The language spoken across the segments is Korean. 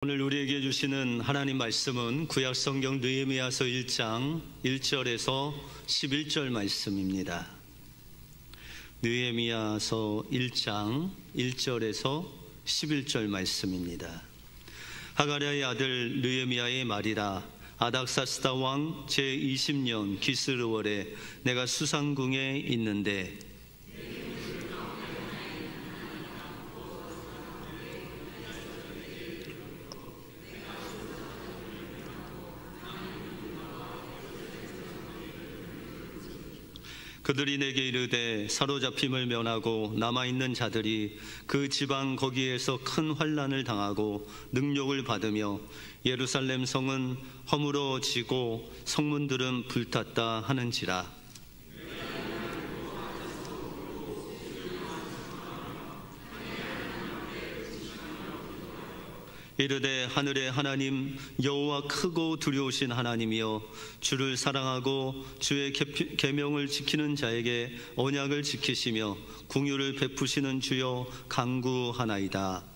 오늘 우리에게 주시는 하나님 말씀은 구약성경 느헤미야서 1장 1절에서 11절 말씀입니다. 느헤미야서 1장 1절에서 11절 말씀입니다. 하가랴의 아들 느헤미야의 말이라. 아닥사스다 왕 제20년 기스르월에 내가 수상궁에 있는데 그들이 내게 이르되 사로잡힘을 면하고 남아있는 자들이 그 지방 거기에서 큰 환난을 당하고 능욕을 받으며 예루살렘 성은 허물어지고 성문들은 불탔다 하는지라. 이르되 하늘의 하나님 여호와 크고 두려우신 하나님이여, 주를 사랑하고 주의 계명을 지키는 자에게 언약을 지키시며 긍휼을 베푸시는 주여 간구하나이다.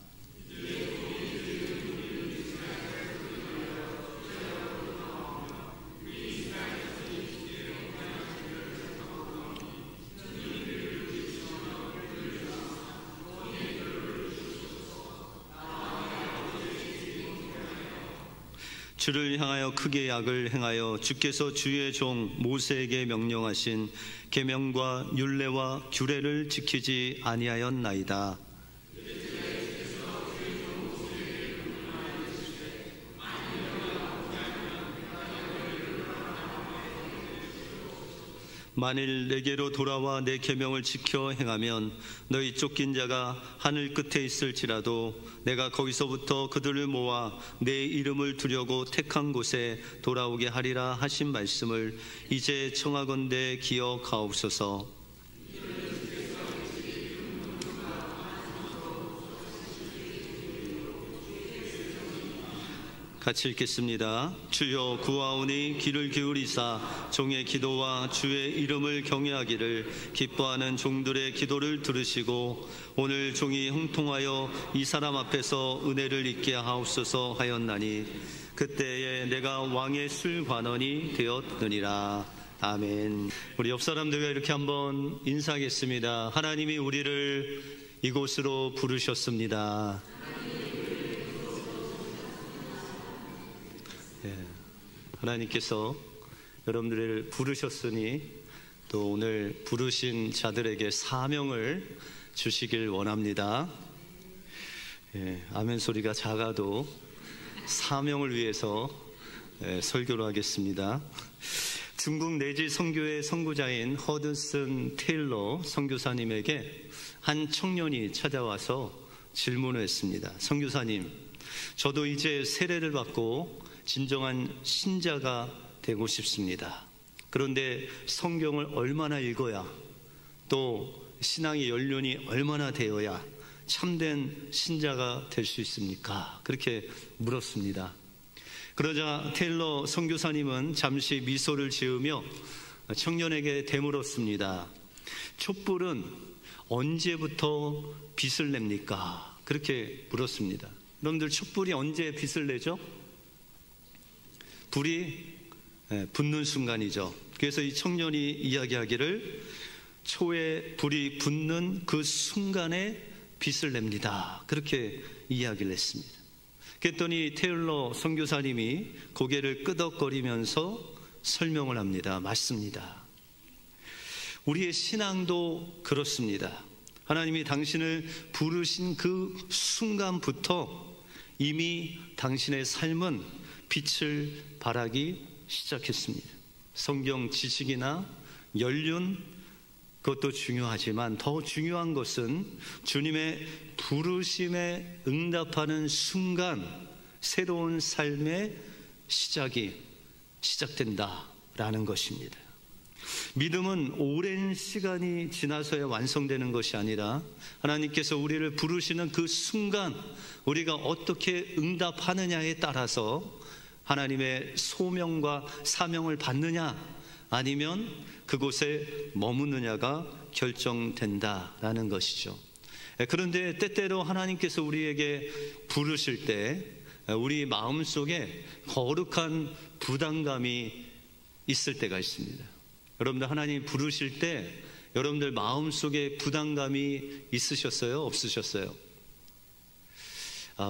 주를 향하여 크게 악을 행하여 주께서 주의 종 모세에게 명령하신 계명과 율례와 규례를 지키지 아니하였나이다. 만일 내게로 돌아와 내 계명을 지켜 행하면 너희 쫓긴 자가 하늘 끝에 있을지라도 내가 거기서부터 그들을 모아 내 이름을 두려고 택한 곳에 돌아오게 하리라 하신 말씀을 이제 청하건대 기억하옵소서. 같이 읽겠습니다. 주여 구하오니 귀를 기울이사 종의 기도와 주의 이름을 경외하기를 기뻐하는 종들의 기도를 들으시고 오늘 종이 형통하여 이 사람 앞에서 은혜를 잊게 하옵소서 하였나니 그때에 내가 왕의 술관원이 되었느니라. 아멘. 우리 옆 사람들과 이렇게 한번 인사하겠습니다. 하나님이 우리를 이곳으로 부르셨습니다. 하나님께서 여러분들을 부르셨으니 또 오늘 부르신 자들에게 사명을 주시길 원합니다. 아멘 소리가 작아도 사명을 위해서 설교를 하겠습니다. 중국 내지 선교의 선구자인 허드슨 테일러 선교사님에게 한 청년이 찾아와서 질문을 했습니다. 선교사님, 저도 이제 세례를 받고 진정한 신자가 되고 싶습니다. 그런데 성경을 얼마나 읽어야, 또 신앙의 연륜이 얼마나 되어야 참된 신자가 될 수 있습니까? 그렇게 물었습니다. 그러자 테일러 선교사님은 잠시 미소를 지으며 청년에게 되물었습니다. 촛불은 언제부터 빛을 냅니까? 그렇게 물었습니다. 여러분들, 촛불이 언제 빛을 내죠? 불이 붙는 순간이죠. 그래서 이 청년이 이야기하기를 초에 불이 붙는 그 순간에 빛을 냅니다. 그렇게 이야기를 했습니다. 그랬더니 테일러 선교사님이 고개를 끄덕거리면서 설명을 합니다. 맞습니다. 우리의 신앙도 그렇습니다. 하나님이 당신을 부르신 그 순간부터 이미 당신의 삶은 빛을 발하기 시작했습니다. 성경 지식이나 연륜, 그것도 중요하지만 더 중요한 것은 주님의 부르심에 응답하는 순간 새로운 삶의 시작이 시작된다라는 것입니다. 믿음은 오랜 시간이 지나서야 완성되는 것이 아니라 하나님께서 우리를 부르시는 그 순간 우리가 어떻게 응답하느냐에 따라서 하나님의 소명과 사명을 받느냐 아니면 그곳에 머무느냐가 결정된다라는 것이죠. 그런데 때때로 하나님께서 우리에게 부르실 때 우리 마음속에 거룩한 부담감이 있을 때가 있습니다. 여러분들 하나님 부르실 때 여러분들 마음속에 부담감이 있으셨어요? 없으셨어요?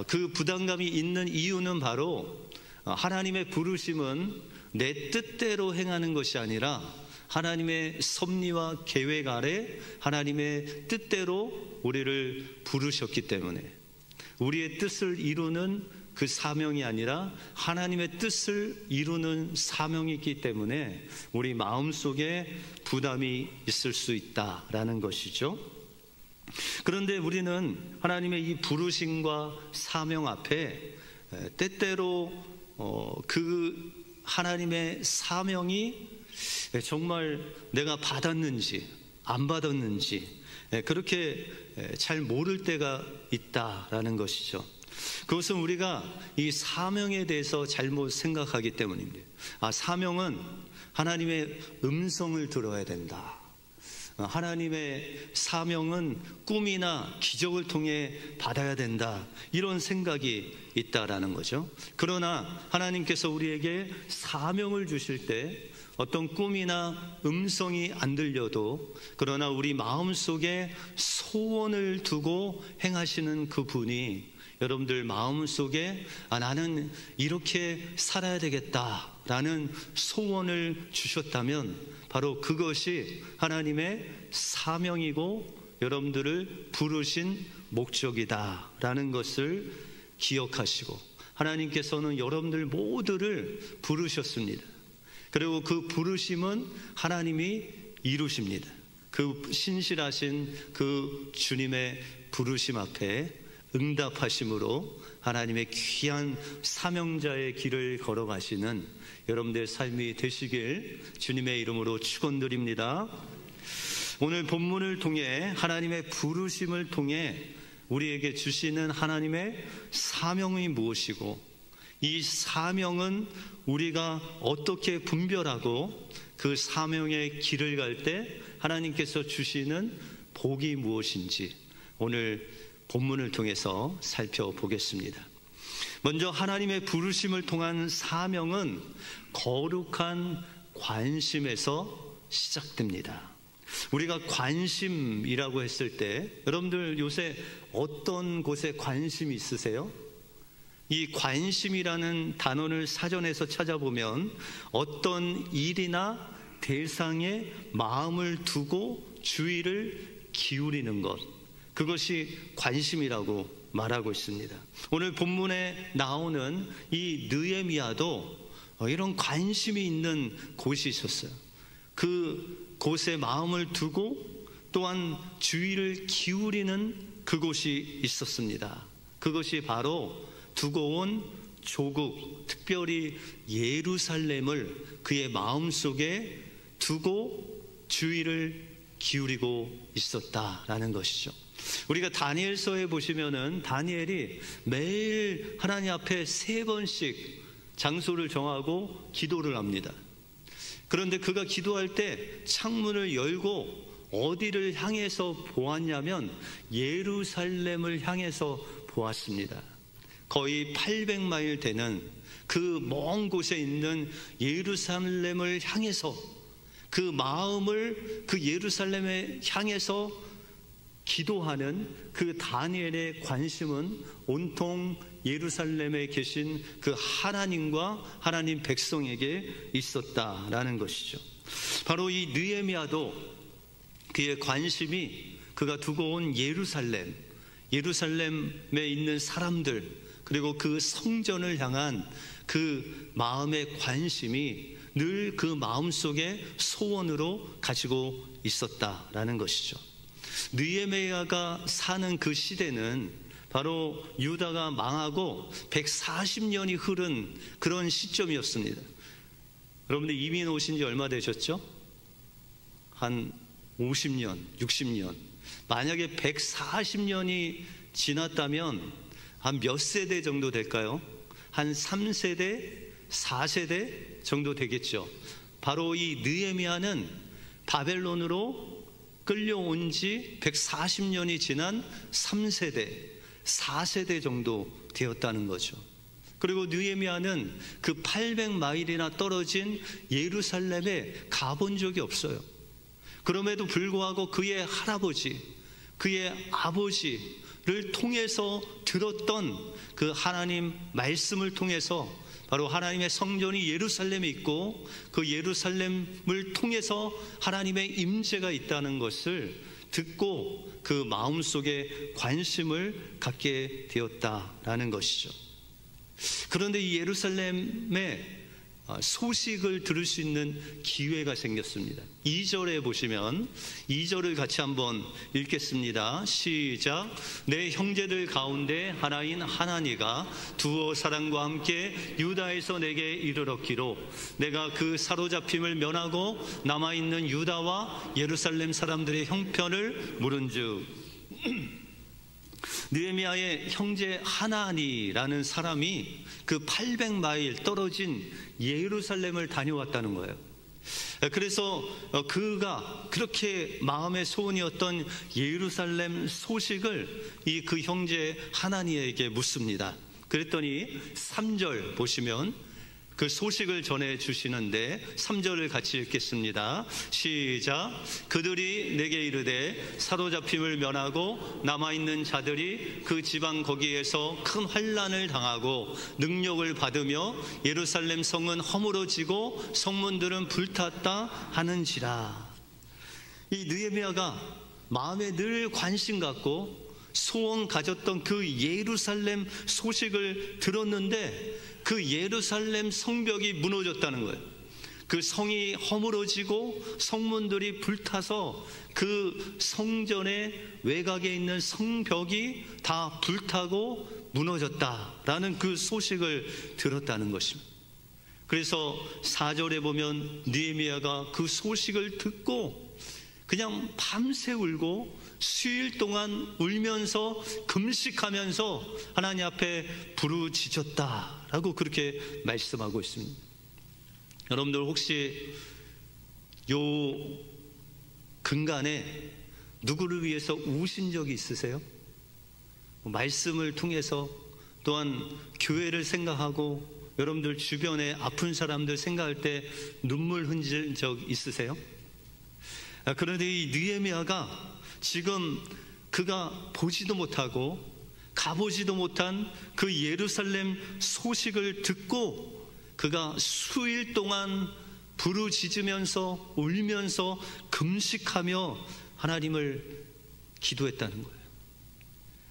그 부담감이 있는 이유는 바로 하나님의 부르심은 내 뜻대로 행하는 것이 아니라 하나님의 섭리와 계획 아래 하나님의 뜻대로 우리를 부르셨기 때문에, 우리의 뜻을 이루는 그 사명이 아니라 하나님의 뜻을 이루는 사명이 있기 때문에 우리 마음속에 부담이 있을 수 있다라는 것이죠. 그런데 우리는 하나님의 이 부르심과 사명 앞에 때때로 그 하나님의 사명이 정말 내가 받았는지 안 받았는지 그렇게 잘 모를 때가 있다라는 것이죠. 그것은 우리가 이 사명에 대해서 잘못 생각하기 때문입니다. 사명은 하나님의 음성을 들어야 된다. 하나님의 사명은 꿈이나 기적을 통해 받아야 된다, 이런 생각이 있다라는 거죠. 그러나 하나님께서 우리에게 사명을 주실 때 어떤 꿈이나 음성이 안 들려도, 그러나 우리 마음속에 소원을 두고 행하시는 그 분이 여러분들 마음속에 나는 이렇게 살아야 되겠다라는 소원을 주셨다면 바로 그것이 하나님의 사명이고 여러분들을 부르신 목적이다라는 것을 기억하시고, 하나님께서는 여러분들 모두를 부르셨습니다. 그리고 그 부르심은 하나님이 이루십니다. 그 신실하신 그 주님의 부르심 앞에 응답하심으로 하나님의 귀한 사명자의 길을 걸어가시는 여러분들의 삶이 되시길 주님의 이름으로 축원드립니다. 오늘 본문을 통해 하나님의 부르심을 통해 우리에게 주시는 하나님의 사명이 무엇이고, 이 사명은 우리가 어떻게 분별하고 그 사명의 길을 갈 때 하나님께서 주시는 복이 무엇인지 오늘 본문을 통해서 살펴보겠습니다. 먼저 하나님의 부르심을 통한 사명은 거룩한 관심에서 시작됩니다. 우리가 관심이라고 했을 때 여러분들 요새 어떤 곳에 관심이 있으세요? 이 관심이라는 단어를 사전에서 찾아보면 어떤 일이나 대상에 마음을 두고 주의를 기울이는 것, 그것이 관심이라고 말하고 있습니다. 오늘 본문에 나오는 이 느헤미야도 이런 관심이 있는 곳이 있었어요. 그 곳에 마음을 두고 또한 주의를 기울이는 그곳이 있었습니다. 그것이 바로 두고 온 조국, 특별히 예루살렘을 그의 마음속에 두고 주의를 기울이고 있었다라는 것이죠. 우리가 다니엘서에 보시면은 다니엘이 매일 하나님 앞에 3번씩 장소를 정하고 기도를 합니다. 그런데 그가 기도할 때 창문을 열고 어디를 향해서 보았냐면 예루살렘을 향해서 보았습니다. 거의 800마일 되는 그 먼 곳에 있는 예루살렘을 향해서, 그 마음을 그 예루살렘에 향해서 기도하는 그 다니엘의 관심은 온통 예루살렘에 계신 그 하나님과 하나님 백성에게 있었다라는 것이죠. 바로 이 느헤미야도 그의 관심이 그가 두고 온 예루살렘에 있는 사람들, 그리고 그 성전을 향한 그 마음의 관심이 늘 그 마음속에 소원으로 가지고 있었다라는 것이죠. 느헤미야가 사는 그 시대는 바로 유다가 망하고 140년이 흐른 그런 시점이었습니다. 여러분들 이민 오신 지 얼마 되셨죠? 한 50년, 60년. 만약에 140년이 지났다면 한 몇 세대 정도 될까요? 한 3세대, 4세대 정도 되겠죠. 바로 이 느헤미야는 바벨론으로 끌려온 지 140년이 지난 3세대, 4세대 정도 되었다는 거죠. 그리고 느헤미야는 그 800마일이나 떨어진 예루살렘에 가본 적이 없어요. 그럼에도 불구하고 그의 할아버지, 그의 아버지를 통해서 들었던 그 하나님 말씀을 통해서 바로 하나님의 성전이 예루살렘에 있고 그 예루살렘을 통해서 하나님의 임재가 있다는 것을 듣고 그 마음속에 관심을 갖게 되었다라는 것이죠. 그런데 이 예루살렘의 소식을 들을 수 있는 기회가 생겼습니다. 2절에 보시면 2절을 같이 한번 읽겠습니다. 시작. 내 형제들 가운데 하나인 하나니가 두어 사람과 함께 유다에서 내게 이르렀기로 내가 그 사로잡힘을 면하고 남아있는 유다와 예루살렘 사람들의 형편을 물은즉 느헤미야의 형제 하나니라는 사람이 그 800마일 떨어진 예루살렘을 다녀왔다는 거예요. 그래서 그가 그렇게 마음의 소원이었던 예루살렘 소식을 이 그 형제 하나니에게 묻습니다. 그랬더니 3절 보시면 그 소식을 전해 주시는데 3절을 같이 읽겠습니다. 시작. 그들이 내게 이르되 사로잡힘을 면하고 남아있는 자들이 그 지방 거기에서 큰 환난을 당하고 능력을 받으며 예루살렘 성은 허물어지고 성문들은 불탔다 하는지라. 이 느헤미야가 마음에 늘 관심 갖고 소원 가졌던 그 예루살렘 소식을 들었는데 그 예루살렘 성벽이 무너졌다는 거예요. 그 성이 허물어지고 성문들이 불타서 그 성전의 외곽에 있는 성벽이 다 불타고 무너졌다라는 그 소식을 들었다는 것입니다. 그래서 4절에 보면 느헤미야가 그 소식을 듣고 그냥 밤새 울고 수일 동안 울면서 금식하면서 하나님 앞에 부르짖었다라고 그렇게 말씀하고 있습니다. 여러분들 혹시 요 근간에 누구를 위해서 우신 적이 있으세요? 말씀을 통해서 또한 교회를 생각하고 여러분들 주변에 아픈 사람들 생각할 때 눈물 흘린 적 있으세요? 그런데 이 느헤미야가 지금 그가 보지도 못하고 가보지도 못한 그 예루살렘 소식을 듣고 그가 수일 동안 부르짖으면서 울면서 금식하며 하나님을 기도했다는 거예요.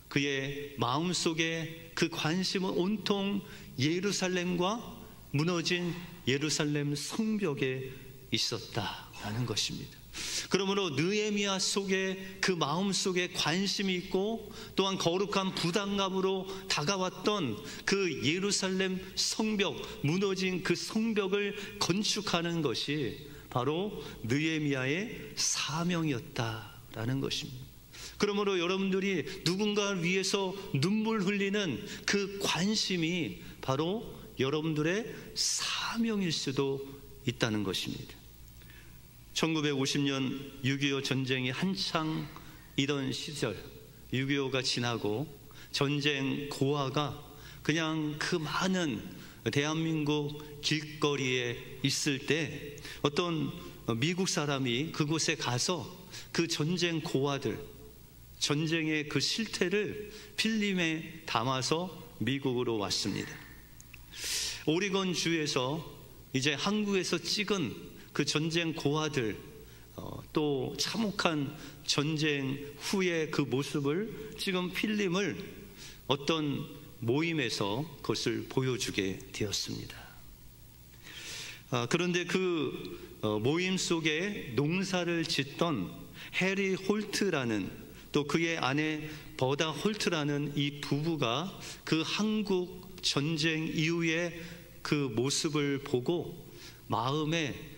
그의 마음속에 그 관심은 온통 예루살렘과 무너진 예루살렘 성벽에 있었다라는 것입니다. 그러므로 느헤미야 속에 그 마음 속에 관심이 있고 또한 거룩한 부담감으로 다가왔던 그 예루살렘 성벽, 무너진 그 성벽을 건축하는 것이 바로 느헤미야의 사명이었다라는 것입니다. 그러므로 여러분들이 누군가를 위해서 눈물 흘리는 그 관심이 바로 여러분들의 사명일 수도 있다는 것입니다. 1950년 6.25 전쟁이 한창 이던 시절, 6.25가 지나고 전쟁 고아가 그냥 그 많은 대한민국 길거리에 있을 때 어떤 미국 사람이 그곳에 가서 그 전쟁 고아들, 전쟁의 그 실태를 필름에 담아서 미국으로 왔습니다. 오리건 주에서 이제 한국에서 찍은 그 전쟁 고아들, 또 참혹한 전쟁 후의 그 모습을 찍은 필름을 어떤 모임에서 그것을 보여주게 되었습니다. 그런데 그 모임 속에 농사를 짓던 해리 홀트라는, 또 그의 아내 버다 홀트라는 이 부부가 그 한국 전쟁 이후의 그 모습을 보고 마음에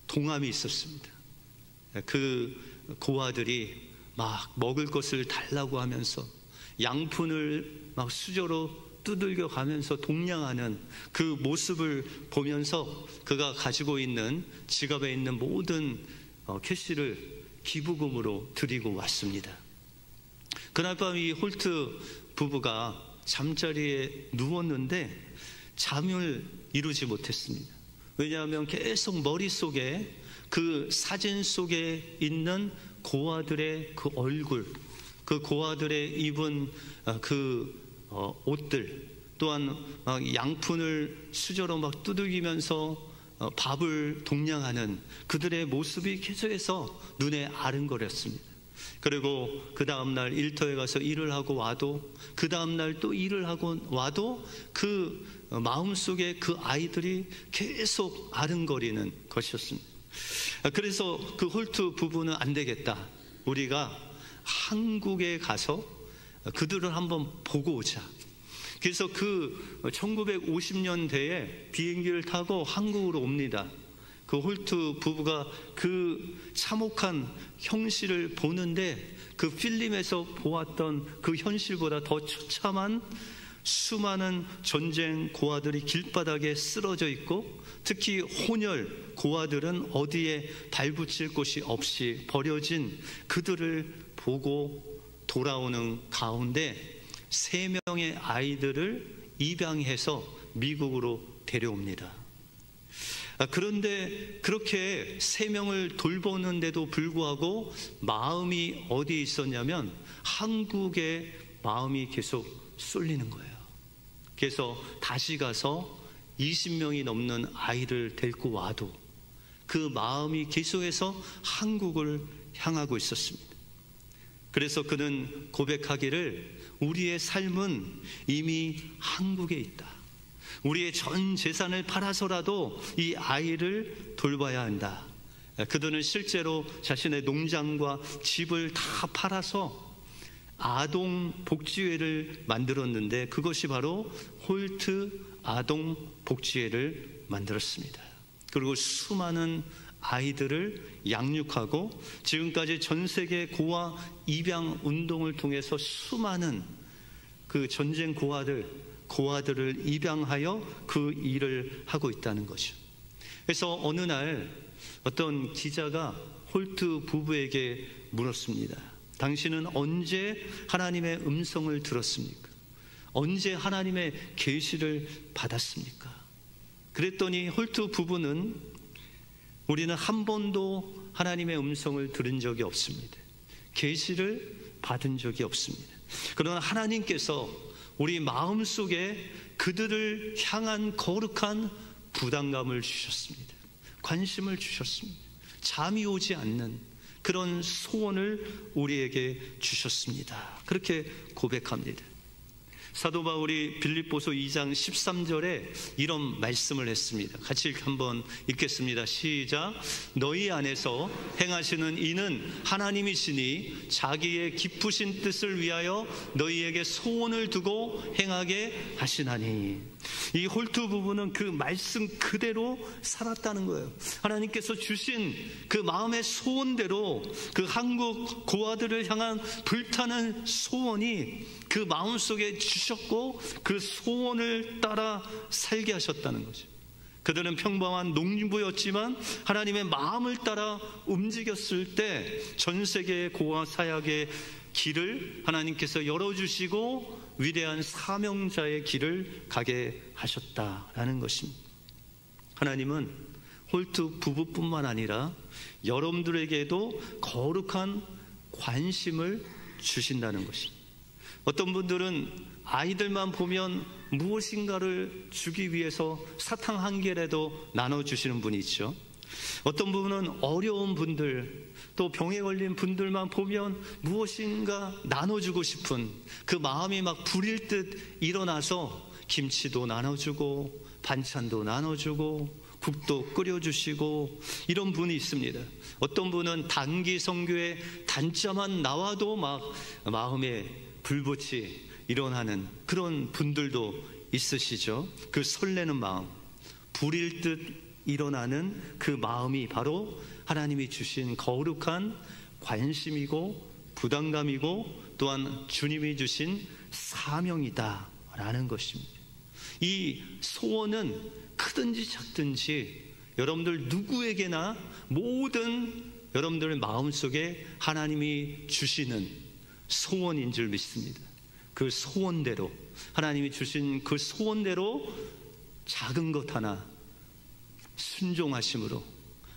동함이 있었습니다. 그 고아들이 막 먹을 것을 달라고 하면서 양푼을 막 수저로 두들겨 가면서 동냥하는 그 모습을 보면서 그가 가지고 있는 지갑에 있는 모든 캐시를 기부금으로 드리고 왔습니다. 그날 밤 이 홀트 부부가 잠자리에 누웠는데 잠을 이루지 못했습니다. 왜냐하면 계속 머릿속에 그 사진 속에 있는 고아들의 그 얼굴, 그 고아들의 입은 옷들, 또한 양푼을 수저로 막 두들기면서 밥을 동냥하는 그들의 모습이 계속해서 눈에 아른거렸습니다. 그리고 그 다음날 일터에 가서 일을 하고 와도, 그 다음날 또 일을 하고 와도 그 마음속에 그 아이들이 계속 아른거리는 것이었습니다. 그래서 그 홀트 부부는 안 되겠다, 우리가 한국에 가서 그들을 한번 보고 오자. 그래서 그 1950년대에 비행기를 타고 한국으로 옵니다. 그 홀트 부부가 그 참혹한 현실을 보는데 그 필름에서 보았던 그 현실보다 더 처참한 수많은 전쟁 고아들이 길바닥에 쓰러져 있고, 특히 혼혈 고아들은 어디에 발붙일 곳이 없이 버려진 그들을 보고 돌아오는 가운데 3명의 아이들을 입양해서 미국으로 데려옵니다. 그런데 그렇게 3명을 돌보는데도 불구하고 마음이 어디 있었냐면 한국에 마음이 계속 쏠리는 거예요. 그래서 다시 가서 20명이 넘는 아이를 데리고 와도 그 마음이 계속해서 한국을 향하고 있었습니다. 그래서 그는 고백하기를, 우리의 삶은 이미 한국에 있다. 우리의 전 재산을 팔아서라도 이 아이를 돌봐야 한다. 그들은 실제로 자신의 농장과 집을 다 팔아서 아동 복지회를 만들었는데, 그것이 바로 홀트 아동 복지회를 만들었습니다. 그리고 수많은 아이들을 양육하고 지금까지 전 세계 고아 입양 운동을 통해서 수많은 그 전쟁 고아들을 입양하여 그 일을 하고 있다는 거죠. 그래서 어느 날 어떤 기자가 홀트 부부에게 물었습니다. 당신은 언제 하나님의 음성을 들었습니까? 언제 하나님의 계시를 받았습니까? 그랬더니 홀트 부부는, 우리는 한 번도 하나님의 음성을 들은 적이 없습니다. 계시를 받은 적이 없습니다. 그러나 하나님께서 우리 마음속에 그들을 향한 거룩한 부담감을 주셨습니다. 관심을 주셨습니다. 잠이 오지 않는 그런 소원을 우리에게 주셨습니다. 그렇게 고백합니다. 사도 바울이 빌립보서 2장 13절에 이런 말씀을 했습니다. 같이 한번 읽겠습니다. 시작. 너희 안에서 행하시는 이는 하나님이시니 자기의 기쁘신 뜻을 위하여 너희에게 소원을 두고 행하게 하시나니. 이 홀트 부부는 그 말씀 그대로 살았다는 거예요. 하나님께서 주신 그 마음의 소원대로 그 한국 고아들을 향한 불타는 소원이 그 마음속에 주셨고, 그 소원을 따라 살게 하셨다는 거죠. 그들은 평범한 농부였지만 하나님의 마음을 따라 움직였을 때 전 세계의 고아 사역의 길을 하나님께서 열어주시고 위대한 사명자의 길을 가게 하셨다라는 것입니다. 하나님은 홀트 부부뿐만 아니라 여러분들에게도 거룩한 관심을 주신다는 것입니다. 어떤 분들은 아이들만 보면 무엇인가를 주기 위해서 사탕 한 개라도 나눠주시는 분이 있죠. 어떤 분은 어려운 분들, 또 병에 걸린 분들만 보면 무엇인가 나눠주고 싶은 그 마음이 막 불일 듯 일어나서 김치도 나눠주고 반찬도 나눠주고 국도 끓여주시고 이런 분이 있습니다. 어떤 분은 단기 선교에 단자만 나와도 막 마음에 불꽃이 일어나는 그런 분들도 있으시죠. 그 설레는 마음, 불일 듯 일어나는 그 마음이 바로 하나님이 주신 거룩한 관심이고 부담감이고 또한 주님이 주신 사명이다 라는 것입니다. 이 소원은 크든지 작든지 여러분들 누구에게나 모든 여러분들의 마음속에 하나님이 주시는 소원인 줄 믿습니다. 그 소원대로 하나님이 주신 그 소원대로 작은 것 하나 순종하심으로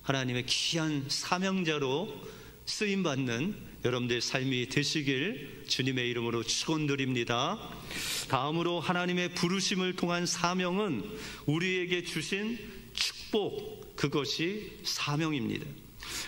하나님의 귀한 사명자로 쓰임받는 여러분들의 삶이 되시길 주님의 이름으로 축원드립니다. 다음으로 하나님의 부르심을 통한 사명은 우리에게 주신 축복, 그것이 사명입니다.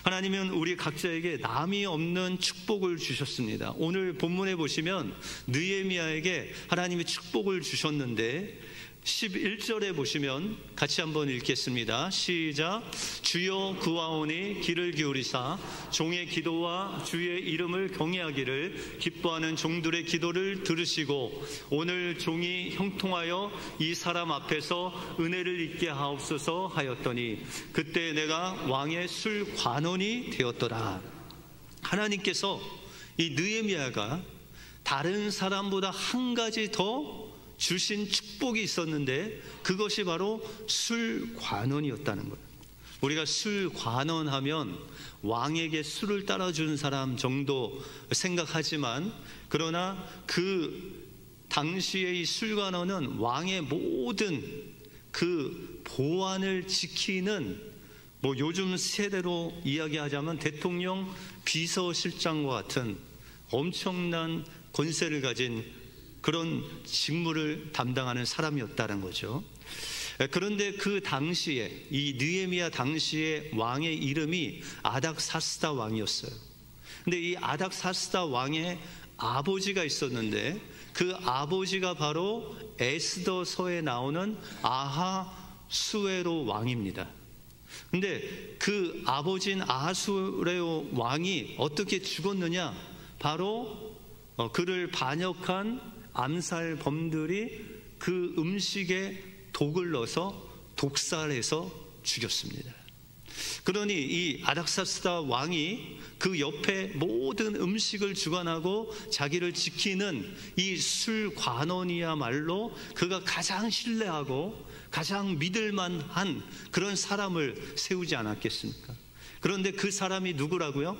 하나님은 우리 각자에게 남이 없는 축복을 주셨습니다. 오늘 본문에 보시면 느헤미야에게 하나님이 축복을 주셨는데 11절에 보시면 같이 한번 읽겠습니다. 시작. 주여 구하오니 귀를 기울이사 종의 기도와 주의 이름을 경외하기를 기뻐하는 종들의 기도를 들으시고 오늘 종이 형통하여 이 사람 앞에서 은혜를 입게 하옵소서 하였더니 그때 내가 왕의 술 관원이 되었더라. 하나님께서 이 느헤미야가 다른 사람보다 한 가지 더 주신 축복이 있었는데 그것이 바로 술관원이었다는 거예요. 우리가 술관원하면 왕에게 술을 따라주는 사람 정도 생각하지만, 그러나 그 당시의 이 술관원은 왕의 모든 그 보안을 지키는, 뭐 요즘 세대로 이야기하자면 대통령 비서실장과 같은 엄청난 권세를 가진 그런 직무를 담당하는 사람이었다는 거죠. 그런데 그 당시에 이 느헤미야 당시의 왕의 이름이 아닥사스다 왕이었어요. 근데 이 아닥사스다 왕의 아버지가 있었는데 그 아버지가 바로 에스더서에 나오는 아하수에로 왕입니다. 근데 그 아버지인 아하수에로 왕이 어떻게 죽었느냐? 바로 그를 반역한 암살범들이 그 음식에 독을 넣어서 독살해서 죽였습니다. 그러니 이 아닥사스다 왕이 그 옆에 모든 음식을 주관하고 자기를 지키는 이 술관원이야말로 그가 가장 신뢰하고 가장 믿을만한 그런 사람을 세우지 않았겠습니까? 그런데 그 사람이 누구라고요?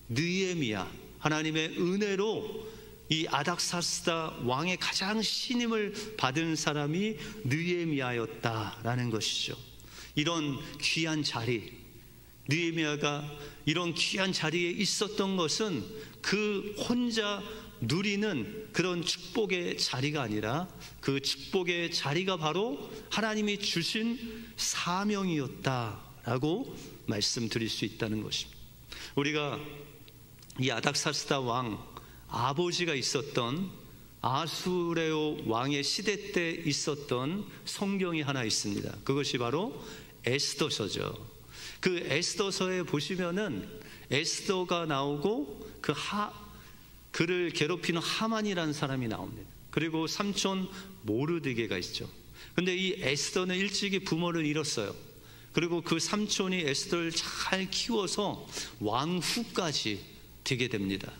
느헤미야. 하나님의 은혜로 이 아닥사스다 왕의 가장 신임을 받은 사람이 느헤미야였다라는 것이죠. 이런 귀한 자리, 느헤미야가 이런 귀한 자리에 있었던 것은 그 혼자 누리는 그런 축복의 자리가 아니라 그 축복의 자리가 바로 하나님이 주신 사명이었다라고 말씀드릴 수 있다는 것입니다. 우리가 이 아닥사스다 왕 아버지가 있었던 아수레오 왕의 시대 때 있었던 성경이 하나 있습니다. 그것이 바로 에스더서죠. 그 에스더서에 보시면은 에스더가 나오고 그를 괴롭히는 하만이라는 사람이 나옵니다. 그리고 삼촌 모르드게가 있죠. 근데 이 에스더는 일찍이 부모를 잃었어요. 그리고 그 삼촌이 에스더를 잘 키워서 왕후까지 되게 됩니다.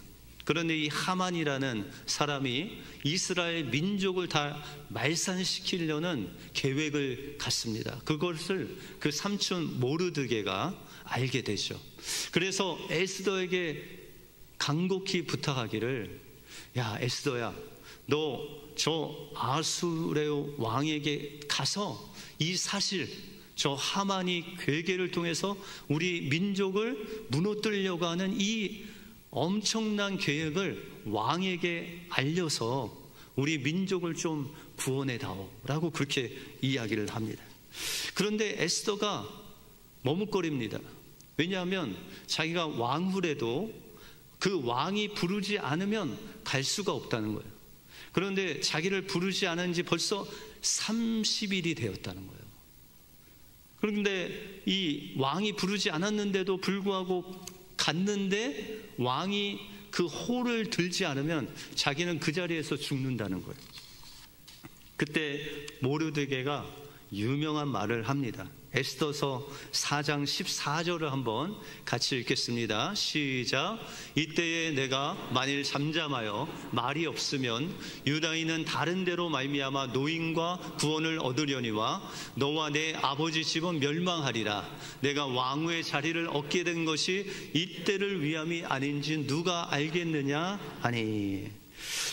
그런데 이 하만이라는 사람이 이스라엘 민족을 다 말살시키려는 계획을 갖습니다. 그것을 그 삼촌 모르드게가 알게 되죠. 그래서 에스더에게 간곡히 부탁하기를, 야 에스더야, 너 저 아수레오 왕에게 가서 이 사실, 저 하만이 괴계를 통해서 우리 민족을 무너뜨리려고 하는 이 엄청난 계획을 왕에게 알려서 우리 민족을 좀 구원해다오 라고 그렇게 이야기를 합니다. 그런데 에스더가 머뭇거립니다. 왜냐하면 자기가 왕후래도 그 왕이 부르지 않으면 갈 수가 없다는 거예요. 그런데 자기를 부르지 않은 지 벌써 30일이 되었다는 거예요. 그런데 이 왕이 부르지 않았는데도 불구하고 갔는데 왕이 그 호를 들지 않으면 자기는 그 자리에서 죽는다는 거예요. 그때 모르드게가 유명한 말을 합니다. 에스더서 4장 14절을 한번 같이 읽겠습니다. 시작. 이때에 내가 만일 잠잠하여 말이 없으면 유다인은 다른 데로 말미암아 노임과 구원을 얻으려니와 너와 내 아버지 집은 멸망하리라. 내가 왕후의 자리를 얻게 된 것이 이때를 위함이 아닌지 누가 알겠느냐 하니.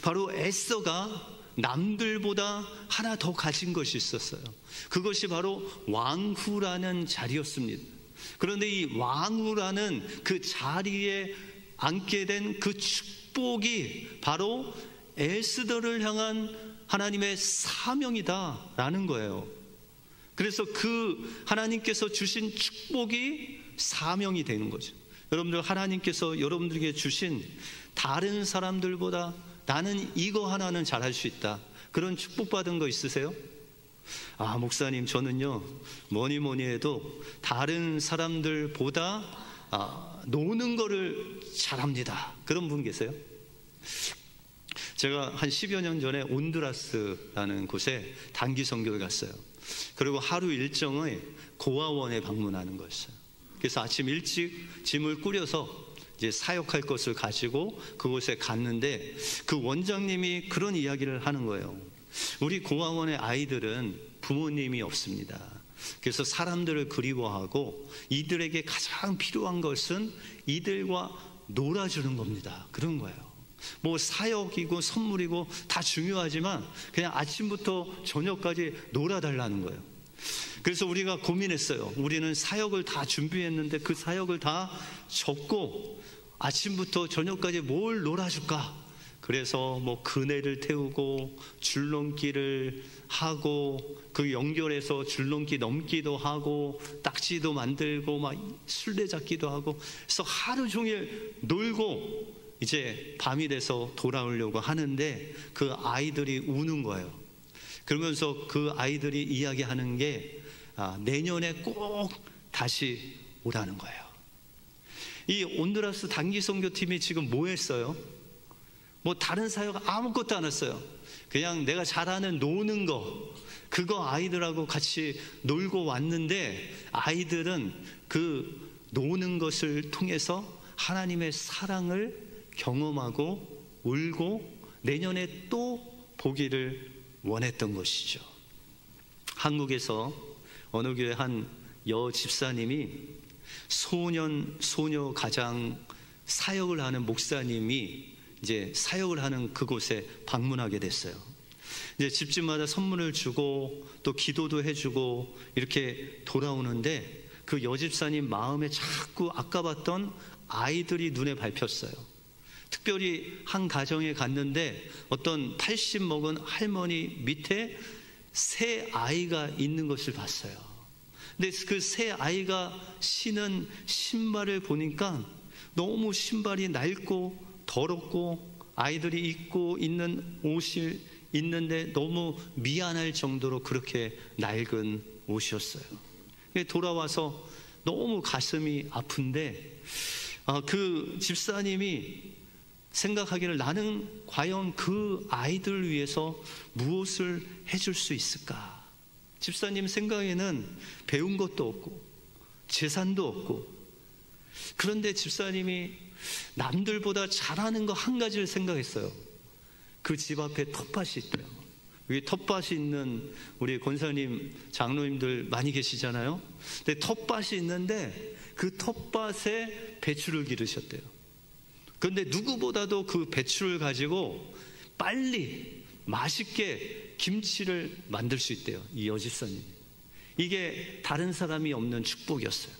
바로 에스더가 남들보다 하나 더 가진 것이 있었어요. 그것이 바로 왕후라는 자리였습니다. 그런데 이 왕후라는 그 자리에 앉게 된 그 축복이 바로 에스더를 향한 하나님의 사명이다라는 거예요. 그래서 그 하나님께서 주신 축복이 사명이 되는 거죠. 여러분들, 하나님께서 여러분들에게 주신 다른 사람들보다 나는 이거 하나는 잘할 수 있다, 그런 축복받은 거 있으세요? 아, 목사님, 저는요 뭐니 해도 다른 사람들보다 노는 거를 잘합니다, 그런 분 계세요? 제가 한 10여 년 전에 온두라스라는 곳에 단기 선교를 갔어요. 그리고 하루 일정을 고아원에 방문하는 거였어요. 그래서 아침 일찍 짐을 꾸려서 이제 사역할 것을 가지고 그곳에 갔는데, 그 원장님이 그런 이야기를 하는 거예요. 우리 고아원의 아이들은 부모님이 없습니다. 그래서 사람들을 그리워하고 이들에게 가장 필요한 것은 이들과 놀아주는 겁니다, 그런 거예요. 뭐 사역이고 선물이고 다 중요하지만 그냥 아침부터 저녁까지 놀아달라는 거예요. 그래서 우리가 고민했어요. 우리는 사역을 다 준비했는데 그 사역을 다 적고 아침부터 저녁까지 뭘 놀아줄까? 그래서 뭐 그네를 태우고 줄넘기를 하고 그 연결해서 줄넘기 넘기도 하고 딱지도 만들고 막 술래잡기도 하고, 그래서 하루 종일 놀고 이제 밤이 돼서 돌아오려고 하는데 그 아이들이 우는 거예요. 그러면서 그 아이들이 이야기하는 게 내년에 꼭 다시 오라는 거예요. 이 온두라스 단기 선교팀이 지금 뭐 했어요? 뭐 다른 사역 아무것도 안 했어요. 그냥 내가 잘하는 노는 거, 그거 아이들하고 같이 놀고 왔는데, 아이들은 그 노는 것을 통해서 하나님의 사랑을 경험하고 울고 내년에 또 보기를 원했던 것이죠. 한국에서 어느 교회 한 여집사님이 소녀 가장 사역을 하는 목사님이 이제 사역을 하는 그곳에 방문하게 됐어요. 이제 집집마다 선물을 주고 또 기도도 해주고 이렇게 돌아오는데, 그 여집사님 마음에 자꾸 아까 봤던 아이들이 눈에 밟혔어요. 특별히 한 가정에 갔는데 어떤 80 먹은 할머니 밑에 새 아이가 있는 것을 봤어요. 근데 그 새 아이가 신은 신발을 보니까 너무 신발이 낡고 더럽고 아이들이 입고 있는 옷이 있는데 너무 미안할 정도로 그렇게 낡은 옷이었어요. 돌아와서 너무 가슴이 아픈데 그 집사님이 생각하기를, 나는 과연 그 아이들을 위해서 무엇을 해줄 수 있을까? 집사님 생각에는 배운 것도 없고 재산도 없고, 그런데 집사님이 남들보다 잘하는 거 한 가지를 생각했어요. 그 집 앞에 텃밭이 있대요. 여기 텃밭이 있는 우리 권사님 장로님들 많이 계시잖아요. 근데 텃밭이 있는데 그 텃밭에 배추를 기르셨대요. 그런데 누구보다도 그 배추를 가지고 빨리 맛있게 김치를 만들 수 있대요, 이 여집사님이. 이게 다른 사람이 없는 축복이었어요.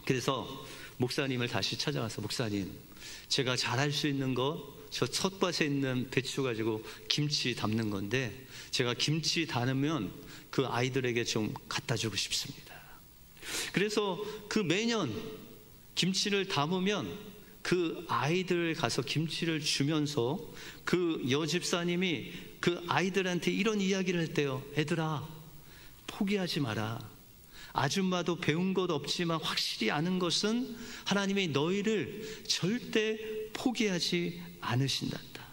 그래서 목사님을 다시 찾아가서, 목사님, 제가 잘할 수 있는 거 저 텃밭에 있는 배추 가지고 김치 담는 건데, 제가 김치 담으면 그 아이들에게 좀 갖다 주고 싶습니다. 그래서 그 매년 김치를 담으면 그 아이들 가서 김치를 주면서 그 여집사님이 그 아이들한테 이런 이야기를 했대요. 애들아, 포기하지 마라. 아줌마도 배운 것 없지만 확실히 아는 것은 하나님이 너희를 절대 포기하지 않으신단다.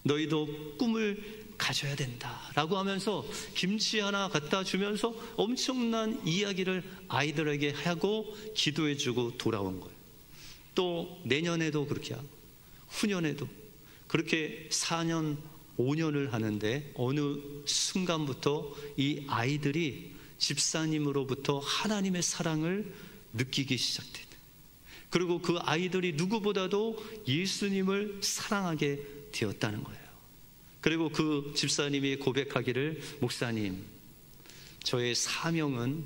너희도 꿈을 가져야 된다 라고 하면서 김치 하나 갖다 주면서 엄청난 이야기를 아이들에게 하고 기도해 주고 돌아온 거예요. 또 내년에도 그렇게 하고 후년에도 그렇게 4년 5년을 하는데, 어느 순간부터 이 아이들이 집사님으로부터 하나님의 사랑을 느끼기 시작된, 그리고 그 아이들이 누구보다도 예수님을 사랑하게 되었다는 거예요. 그리고 그 집사님이 고백하기를, 목사님, 저의 사명은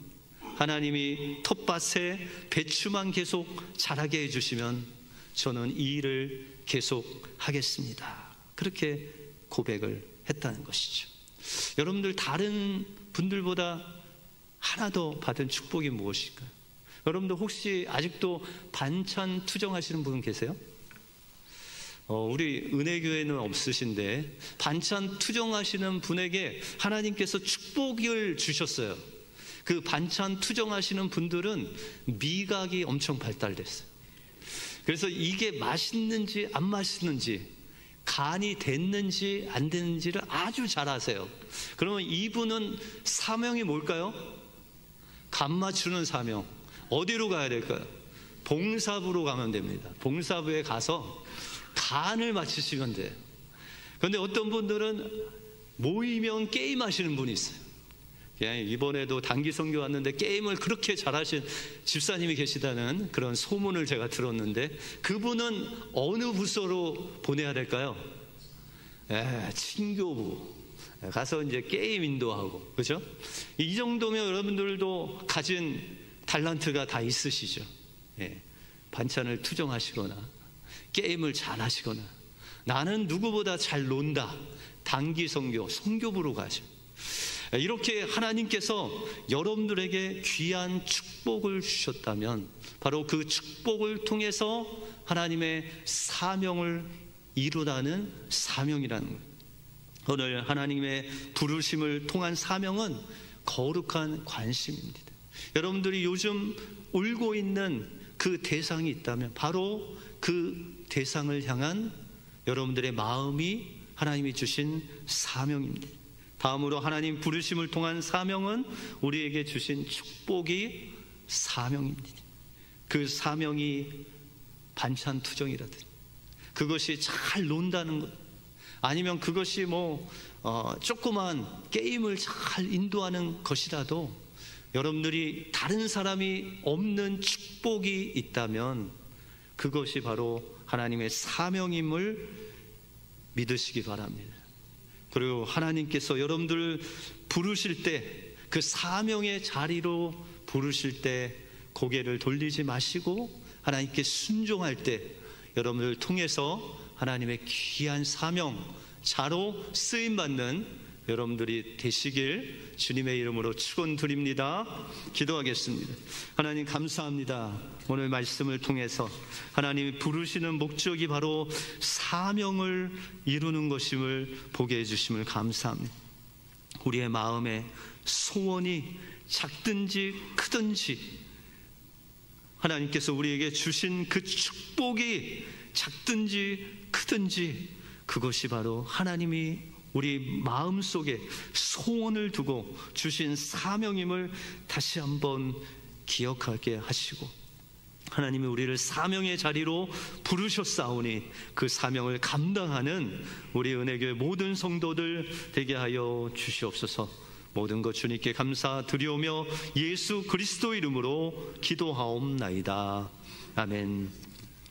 하나님이 텃밭에 배추만 계속 자라게 해주시면 저는 이 일을 계속 하겠습니다. 그렇게 고백을 했다는 것이죠. 여러분들, 다른 분들보다 하나 더 받은 축복이 무엇일까요? 여러분들 혹시 아직도 반찬 투정하시는 분 계세요? 우리 은혜교회는 없으신데 반찬 투정하시는 분에게 하나님께서 축복을 주셨어요. 그 반찬 투정하시는 분들은 미각이 엄청 발달됐어요. 그래서 이게 맛있는지 안 맛있는지, 간이 됐는지 안 됐는지를 아주 잘 아세요. 그러면 이분은 사명이 뭘까요? 간 맞추는 사명. 어디로 가야 될까요? 봉사부로 가면 됩니다. 봉사부에 가서 간을 맞추시면 돼요. 그런데 어떤 분들은 모이면 게임 하시는 분이 있어요. 이번에도 단기 선교 왔는데 게임을 그렇게 잘하신 집사님이 계시다는 그런 소문을 제가 들었는데, 그분은 어느 부서로 보내야 될까요? 친교부 가서 이제 게임 인도하고, 그렇죠? 이 정도면 여러분들도 가진 달란트가 다 있으시죠. 반찬을 투정하시거나 게임을 잘하시거나, 나는 누구보다 잘 논다, 단기 선교, 선교부로 가죠. 이렇게 하나님께서 여러분들에게 귀한 축복을 주셨다면 바로 그 축복을 통해서 하나님의 사명을 이루라는 사명이라는 거예요. 오늘 하나님의 부르심을 통한 사명은 거룩한 관심입니다. 여러분들이 요즘 울고 있는 그 대상이 있다면 바로 그 대상을 향한 여러분들의 마음이 하나님이 주신 사명입니다. 다음으로 하나님 부르심을 통한 사명은 우리에게 주신 축복이 사명입니다. 그 사명이 반찬 투정이라든지, 그것이 잘 논다는 것, 아니면 그것이 조그만 게임을 잘 인도하는 것이라도 여러분들이 다른 사람이 없는 축복이 있다면 그것이 바로 하나님의 사명임을 믿으시기 바랍니다. 그리고 하나님께서 여러분들을 부르실 때, 그 사명의 자리로 부르실 때 고개를 돌리지 마시고 하나님께 순종할 때 여러분들을 통해서 하나님의 귀한 사명, 자로 쓰임받는 여러분들이 되시길 주님의 이름으로 축원드립니다. 기도하겠습니다. 하나님, 감사합니다. 오늘 말씀을 통해서 하나님이 부르시는 목적이 바로 사명을 이루는 것임을 보게 해주심을 감사합니다. 우리의 마음에 소원이 작든지 크든지 하나님께서 우리에게 주신 그 축복이 작든지 크든지 그것이 바로 하나님이 우리 마음속에 소원을 두고 주신 사명임을 다시 한번 기억하게 하시고, 하나님이 우리를 사명의 자리로 부르셨사오니 그 사명을 감당하는 우리 은혜교회 모든 성도들 되게 하여 주시옵소서. 모든 것 주님께 감사드리오며 예수 그리스도 이름으로 기도하옵나이다. 아멘.